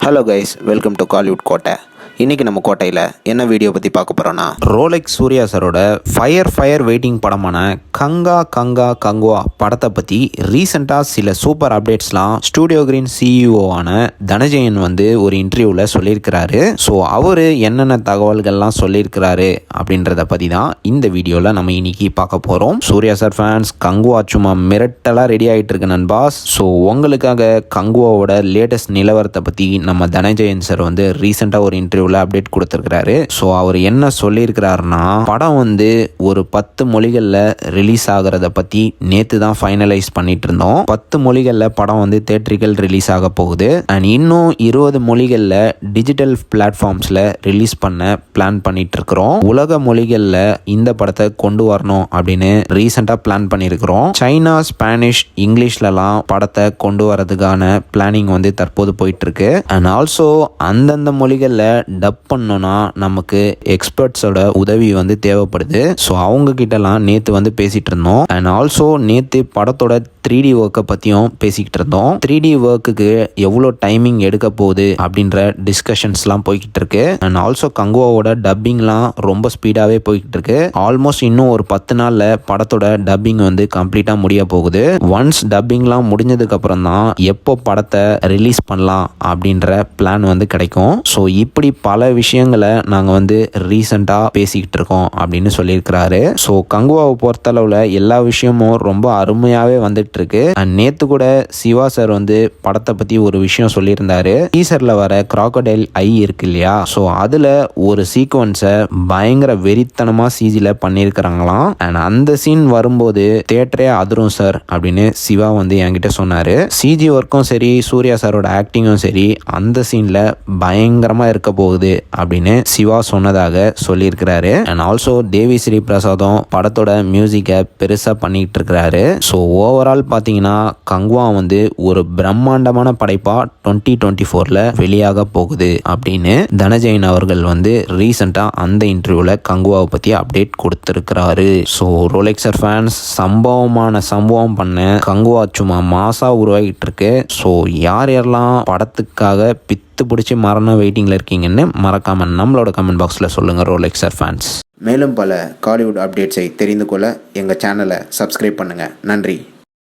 Hello guys, welcome to Kollywood கோட்டை. இன்றைக்கி நம்ம கோட்டையில் என்ன வீடியோ பற்றி பார்க்க போகிறோன்னா, ரோலெக்ஸ் சூர்யா சாரோட ஃபயர் வெயிட்டிங் படமான கங்குவா படத்தை பற்றி ரீசெண்டாக சில சூப்பர் அப்டேட்ஸ்லாம் ஸ்டூடியோ கிரீன் சிஇஓவான தனஞ்சயன் ஒரு இன்டர்வியூவில் சொல்லியிருக்கிறாரு. ஸோ அவர் என்னென்ன தகவல்கள்லாம் சொல்லியிருக்கிறாரு அப்படின்றத பற்றி தான் இந்த வீடியோவில் நம்ம இன்னைக்கு பார்க்க போகிறோம். சூர்யா சார் ஃபேன்ஸ், கங்குவா சும்மா மிரட்டலாக ரெடி ஆகிட்டு இருக்கு நண்பாஸ். ஸோ உங்களுக்காக கங்குவாவோட லேட்டஸ்ட் நிலவரத்தை பற்றி நம்ம தனஞ்சயன் சார் ரீசெண்டாக ஒரு இன்டர்வியூ அப்டேட் கொடுத்திருக்கிறாரு. ஸோ அவர் என்ன சொல்லியிருக்கிறாருன்னா, படம் ஒரு 10 மொழிகளில் ரிலீஸ் ஆகிறத பற்றி நேற்று தான் ஃபைனலைஸ் பண்ணிட்டு இருந்தோம். 10 மொழிகளில் படம் தியேட்ரிக்கல் ரிலீஸ் ஆக போகுது. அண்ட் இன்னும் 20 மொழிகளில் டிஜிட்டல் பிளாட்ஃபார்ம்ஸில் ரிலீஸ் பண்ண பிளான் பண்ணிட்டு இருக்கிறோம். உலக மொழிகளில் இந்த படத்தை கொண்டு வரணும் அப்படின்னு ரீசெண்டாக பிளான் பண்ணியிருக்கிறோம். சைனா, ஸ்பானிஷ், இங்கிலீஷ்லலாம் படத்தை கொண்டு வரதுக்கான பிளானிங் தற்போது போயிட்டு இருக்கு. அண்ட் ஆல்சோ அந்தந்த மொழிகளில் டப் பண்ணோம்னா நமக்கு எக்ஸ்பர்ட்ஸோட உதவி தேவைப்படுது. ஸோ அவங்க கிட்டலாம் நேற்று பேசிட்டு இருந்தோம். அண்ட் ஆல்சோ நேற்று படத்தோட 3D ஒர்க்கை பற்றியும் பேசிக்கிட்டு இருந்தோம். 3D ஒர்க்குக்கு எவ்வளோ டைமிங் எடுக்க போகுது அப்படின்ற டிஸ்கஷன்ஸ்லாம் போய்கிட்டு இருக்கு. அண்ட் ஆல்சோ கங்குவாவோட டப்பிங்லாம் ரொம்ப ஸ்பீடாகவே போய்கிட்டு இருக்கு. ஆல்மோஸ்ட் இன்னும் ஒரு 10 நாளில் படத்தோட டப்பிங் கம்ப்ளீட்டாக முடிய போகுது. ஒன்ஸ் டப்பிங்லாம் முடிஞ்சதுக்கு அப்புறம் தான் எப்போ படத்தை ரிலீஸ் பண்ணலாம் அப்படின்ற பிளான் கிடைக்கும். ஸோ இப்படி பல விஷயங்களை நாங்கள் ரீசெண்டாக பேசிக்கிட்டு இருக்கோம் அப்படின்னு சொல்லியிருக்கிறாரு. ஸோ கங்குவாவை பொறுத்தளவில் எல்லா விஷயமும் ரொம்ப அருமையாகவே வந்துட்டு இருக்கு. நேத்து கூட சிவா சார் படத்தை பத்தி ஒரு விஷயம் சொல்லியிருந்தாரு. டீசர்ல வர கிராக்கடைல் ஐ இருக்கு இல்லையா, ஸோ அதுல ஒரு சீக்வன்ஸை பயங்கர வெறித்தனமா சிஜில பண்ணியிருக்கிறாங்களாம். அண்ட் அந்த சீன் வரும்போது தியேட்டரே அதிரும் சார் அப்படின்னு சிவா என்கிட்ட சொன்னாரு. சிஜி ஒர்க்கும் சரி, சூர்யா சாரோட ஆக்டிங்கும் சரி, அந்த சீன்ல பயங்கரமா இருக்க போகுது அப்படின்னு சிவா சொன்னதாக சொல்லியிருக்கிறாரு. அண்ட் ஆல்சோ தேவி ஸ்ரீ பிரசாதும் படத்தோட மியூசிக்கை பெருசா பண்ணிட்டு இருக்கிறாரு. ஸோ ஓவரால் பார்த்தீங்கன்னா கங்குவா ஒரு பிரம்மாண்டமான படைப்பா 2024 வெளியாக போகுது அப்படின்னு தனஞ்சயன் அவர்கள் ரீசெண்டா அந்த இன்டர்வியூல கங்குவாவை பத்தி அப்டேட் கொடுத்திருக்கிறாரு. ஸோ ரோலெக்ஸர் ஃபேன்ஸ், சம்பவம் பண்ண கங்குவா சும்மா மாசா உருவாகிட்டு இருக்கு. ஸோ யாரெல்லாம் படத்துக்காக பிடிச்சி மரணம் வெயிட்டிங்ல இருக்கீங்கன்னு மறக்காம நம்மளோட கமெண்ட் பாக்ஸ்ல சொல்லுங்க ரோலெக்ஸர் ஃபேன்ஸ். மேலும் பல காலிவுட் அப்டேட்ஸை தெரிந்து கொள்ள எங்கள் சேனலை சப்ஸ்கிரைப் பண்ணுங்கள். நன்றி.